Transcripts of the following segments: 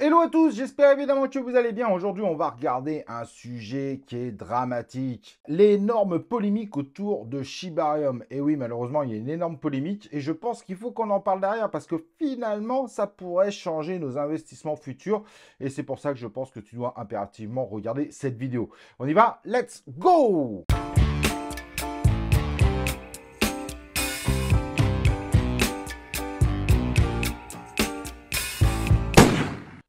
Hello à tous, j'espère évidemment que vous allez bien. Aujourd'hui, on va regarder un sujet qui est dramatique. L'énorme polémique autour de Shibarium. Et oui, malheureusement, il y a une énorme polémique et je pense qu'il faut qu'on en parle derrière parce que finalement, ça pourrait changer nos investissements futurs. Et c'est pour ça que je pense que tu dois impérativement regarder cette vidéo. On y va, let's go!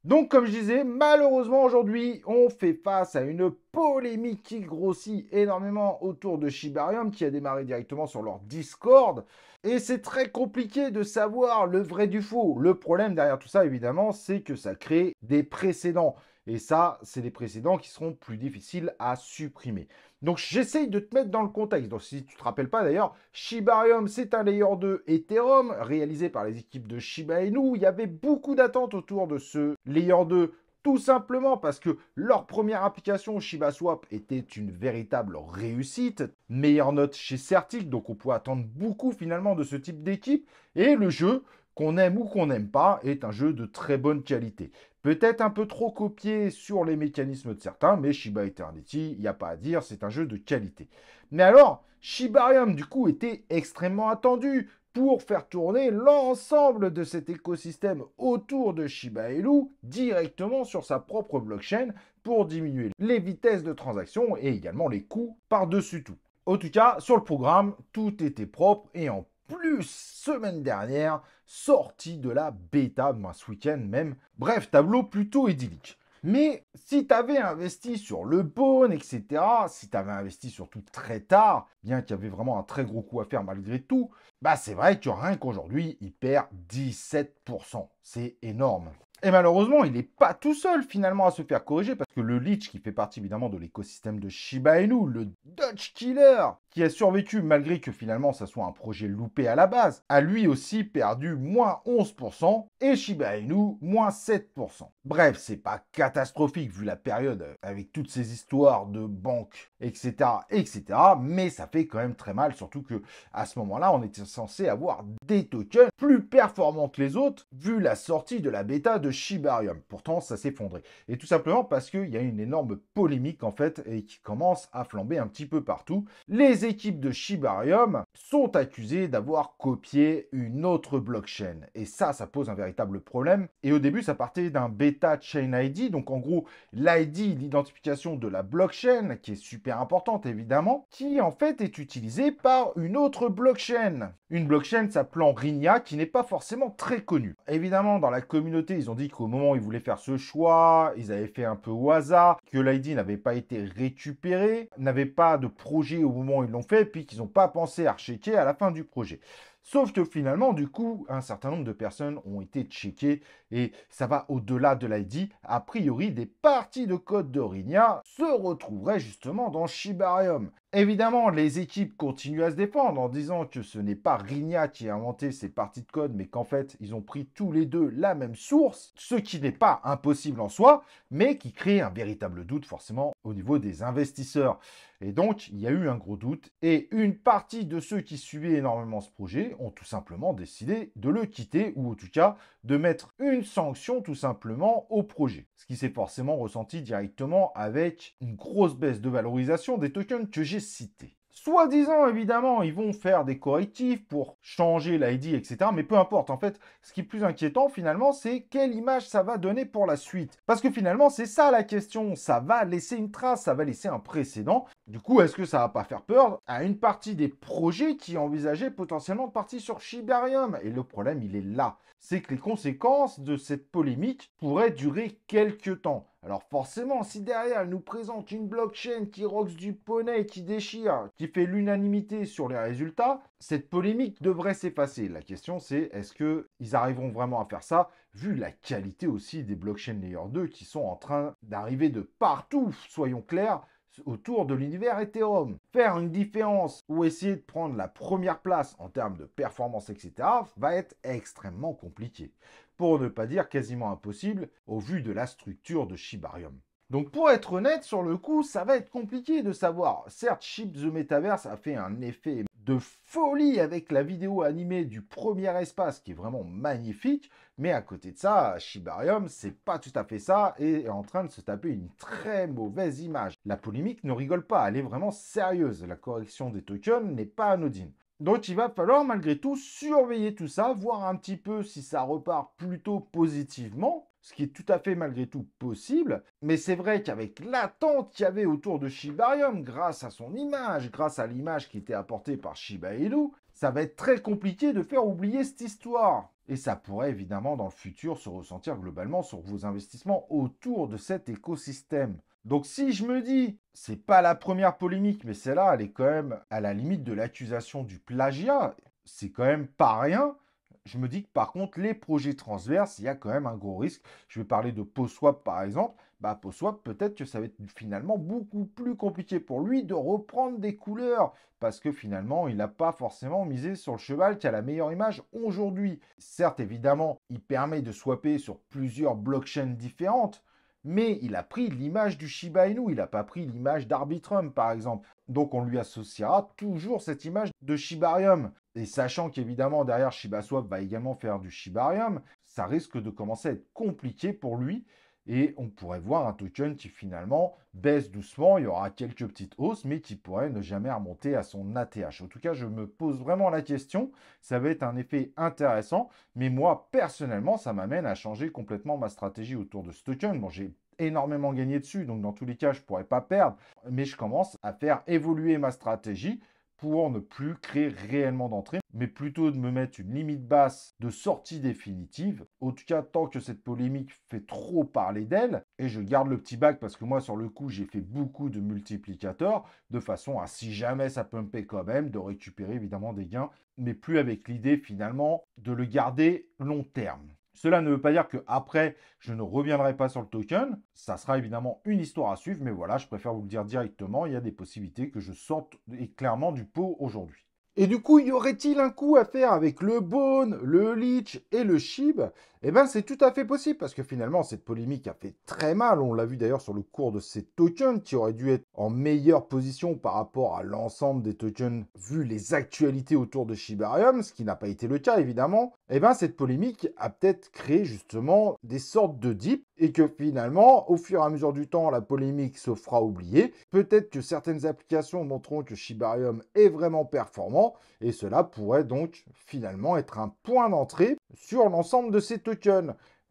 Donc, comme je disais, malheureusement, aujourd'hui, on fait face à une polémique qui grossit énormément autour de Shibarium, qui a démarré directement sur leur Discord. Et c'est très compliqué de savoir le vrai du faux. Le problème derrière tout ça, évidemment, c'est que ça crée des précédents. Et ça, c'est des précédents qui seront plus difficiles à supprimer. Donc, j'essaye de te mettre dans le contexte. Donc, si tu ne te rappelles pas d'ailleurs, Shibarium, c'est un layer 2 Ethereum réalisé par les équipes de Shiba Inu. Il y avait beaucoup d'attentes autour de ce layer 2, tout simplement parce que leur première application ShibaSwap était une véritable réussite. Meilleure note chez Certic, donc on peut attendre beaucoup finalement de ce type d'équipe. Et le jeu, qu'on aime ou qu'on n'aime pas, est un jeu de très bonne qualité. Peut-être un peu trop copié sur les mécanismes de certains, mais Shiba Eternity, il n'y a pas à dire, c'est un jeu de qualité. Mais alors, Shibarium, du coup, était extrêmement attendu pour faire tourner l'ensemble de cet écosystème autour de Shiba Inu directement sur sa propre blockchain pour diminuer les vitesses de transaction et également les coûts par-dessus tout. En tout cas, sur le programme, tout était propre et en plus, semaine dernière, sortie de la bêta, ce week-end même. Bref, tableau plutôt idyllique. Mais si tu avais investi sur le Pawn, etc., si tu avais investi surtout très tard, bien qu'il y avait vraiment un très gros coup à faire malgré tout, bah c'est vrai que rien qu'aujourd'hui, il perd 17%. C'est énorme. Et malheureusement, il n'est pas tout seul finalement à se faire corriger parce que le Leech, qui fait partie évidemment de l'écosystème de Shiba Inu, le Dutch Killer, qui a survécu malgré que finalement ça soit un projet loupé à la base, a lui aussi perdu moins 11% et Shiba Inu moins 7%. Bref, c'est pas catastrophique vu la période avec toutes ces histoires de banques, etc., etc., mais ça fait quand même très mal, surtout que à ce moment-là, on était censé avoir des tokens plus performants que les autres vu la sortie de la bêta de Shibarium. Pourtant, ça s'est effondré. Et tout simplement parce qu'il y a une énorme polémique en fait et qui commence à flamber un petit peu partout. Les équipes de Shibarium sont accusées d'avoir copié une autre blockchain. Et ça pose un véritable problème. Et au début, ça partait d'un bêta chain ID. Donc en gros, l'ID, l'identification de la blockchain, qui est super importante évidemment, qui en fait est utilisée par une autre blockchain. Une blockchain s'appelant Rinia, qui n'est pas forcément très connue. Évidemment, dans la communauté, ils ont dit qu'au moment où ils voulaient faire ce choix, ils avaient fait un peu au hasard, que l'ID n'avait pas été récupéré, n'avait pas de projet au moment où ils l'ont fait, puis qu'ils n'ont pas pensé à rechecker à la fin du projet. Sauf que finalement, du coup, un certain nombre de personnes ont été checkées et ça va au-delà de l'ID. A priori, des parties de code de Rinia se retrouveraient justement dans Shibarium. Évidemment, les équipes continuent à se défendre en disant que ce n'est pas Rinia qui a inventé ces parties de code, mais qu'en fait, ils ont pris tous les deux la même source, ce qui n'est pas impossible en soi, mais qui crée un véritable doute forcément au niveau des investisseurs. Et donc, il y a eu un gros doute, et une partie de ceux qui suivaient énormément ce projet ont tout simplement décidé de le quitter, ou en tout cas de mettre une sanction tout simplement au projet. Ce qui s'est forcément ressenti directement avec une grosse baisse de valorisation des tokens que j'ai cités. Soi-disant, évidemment, ils vont faire des correctifs pour changer l'ID, etc. Mais peu importe, en fait, ce qui est plus inquiétant, finalement, c'est quelle image ça va donner pour la suite. Parce que finalement, c'est ça la question. Ça va laisser une trace, ça va laisser un précédent. Du coup, est-ce que ça va pas faire peur à une partie des projets qui envisageaient potentiellement de partir sur Shibarium? Et le problème, il est là. C'est que les conséquences de cette polémique pourraient durer quelques temps. Alors forcément, si derrière elle nous présente une blockchain qui roxe du poney, qui déchire, qui fait l'unanimité sur les résultats, cette polémique devrait s'effacer. La question c'est, est-ce qu'ils arriveront vraiment à faire ça, vu la qualité aussi des blockchains layer 2 qui sont en train d'arriver de partout, soyons clairs, autour de l'univers Ethereum. Faire une différence ou essayer de prendre la première place en termes de performance, etc., va être extrêmement compliqué. Pour ne pas dire quasiment impossible au vu de la structure de Shibarium. Donc pour être honnête, sur le coup, ça va être compliqué de savoir. Certes, Shib the Metaverse a fait un effet de folie avec la vidéo animée du premier espace qui est vraiment magnifique. Mais à côté de ça, Shibarium, c'est pas tout à fait ça et est en train de se taper une très mauvaise image. La polémique ne rigole pas, elle est vraiment sérieuse. La correction des tokens n'est pas anodine. Donc il va falloir malgré tout surveiller tout ça, voir un petit peu si ça repart plutôt positivement, ce qui est tout à fait malgré tout possible. Mais c'est vrai qu'avec l'attente qu'il y avait autour de Shibarium, grâce à son image, grâce à l'image qui était apportée par Shiba Inu, ça va être très compliqué de faire oublier cette histoire. Et ça pourrait évidemment dans le futur se ressentir globalement sur vos investissements autour de cet écosystème. Donc si je me dis, c'est pas la première polémique, mais celle-là, elle est quand même à la limite de l'accusation du plagiat, c'est quand même pas rien. Je me dis que par contre, les projets transverses, il y a quand même un gros risque. Je vais parler de PoSwap par exemple. Bah, PoSwap, peut-être que ça va être finalement beaucoup plus compliqué pour lui de reprendre des couleurs. Parce que finalement, il n'a pas forcément misé sur le cheval qui a la meilleure image aujourd'hui. Certes, évidemment, il permet de swapper sur plusieurs blockchains différentes. Mais il a pris l'image du Shiba Inu, il n'a pas pris l'image d'Arbitrum, par exemple. Donc on lui associera toujours cette image de Shibarium. Et sachant qu'évidemment, derrière ShibaSwap va également faire du Shibarium, ça risque de commencer à être compliqué pour lui. Et on pourrait voir un token qui finalement baisse doucement, il y aura quelques petites hausses, mais qui pourrait ne jamais remonter à son ATH. En tout cas, je me pose vraiment la question, ça va être un effet intéressant, mais moi, personnellement, ça m'amène à changer complètement ma stratégie autour de ce token. Bon, j'ai énormément gagné dessus, donc dans tous les cas, je ne pourrais pas perdre, mais je commence à faire évoluer ma stratégie pour ne plus créer réellement d'entrée, mais plutôt de me mettre une limite basse de sortie définitive. En tout cas, tant que cette polémique fait trop parler d'elle, et je garde le petit bac parce que moi, sur le coup, j'ai fait beaucoup de multiplicateurs, de façon à, si jamais ça pumpait quand même, de récupérer évidemment des gains, mais plus avec l'idée finalement de le garder long terme. Cela ne veut pas dire qu'après, je ne reviendrai pas sur le token. Ça sera évidemment une histoire à suivre, mais voilà, je préfère vous le dire directement. Il y a des possibilités que je sorte clairement du pot aujourd'hui. Et du coup, y aurait-il un coup à faire avec le Bone, le Leech et le Shib? Eh bien, c'est tout à fait possible, parce que finalement, cette polémique a fait très mal. On l'a vu d'ailleurs sur le cours de ces tokens, qui auraient dû être en meilleure position par rapport à l'ensemble des tokens, vu les actualités autour de Shibarium, ce qui n'a pas été le cas, évidemment. Eh bien, cette polémique a peut-être créé justement des sortes de dips, et que finalement, au fur et à mesure du temps, la polémique se fera oublier. Peut-être que certaines applications montreront que Shibarium est vraiment performant, et cela pourrait donc finalement être un point d'entrée sur l'ensemble de ces tokens.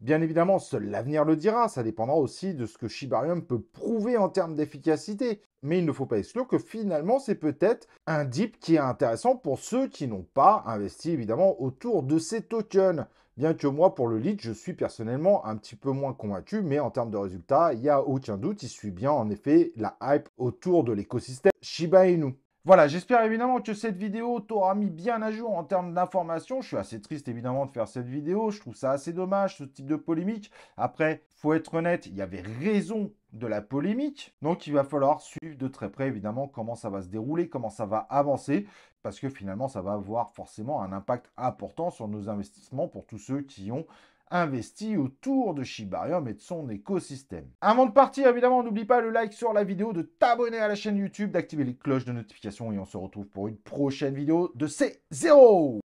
Bien évidemment, seul l'avenir le dira, ça dépendra aussi de ce que Shibarium peut prouver en termes d'efficacité. Mais il ne faut pas exclure que finalement, c'est peut-être un dip qui est intéressant pour ceux qui n'ont pas investi évidemment autour de ces tokens. Bien que moi, pour le lead, je suis personnellement un petit peu moins convaincu, mais en termes de résultats, il n'y a aucun doute, il suit bien en effet la hype autour de l'écosystème Shiba Inu. Voilà, j'espère évidemment que cette vidéo t'aura mis bien à jour en termes d'informations. Je suis assez triste évidemment de faire cette vidéo. Je trouve ça assez dommage, ce type de polémique. Après, faut être honnête, il y avait raison de la polémique. Donc, il va falloir suivre de très près évidemment comment ça va se dérouler, comment ça va avancer. Parce que finalement, ça va avoir forcément un impact important sur nos investissements pour tous ceux qui ont investi autour de Shibarium et de son écosystème. Avant de partir, évidemment, n'oublie pas le like sur la vidéo, de t'abonner à la chaîne YouTube, d'activer les cloches de notification et on se retrouve pour une prochaine vidéo de C0.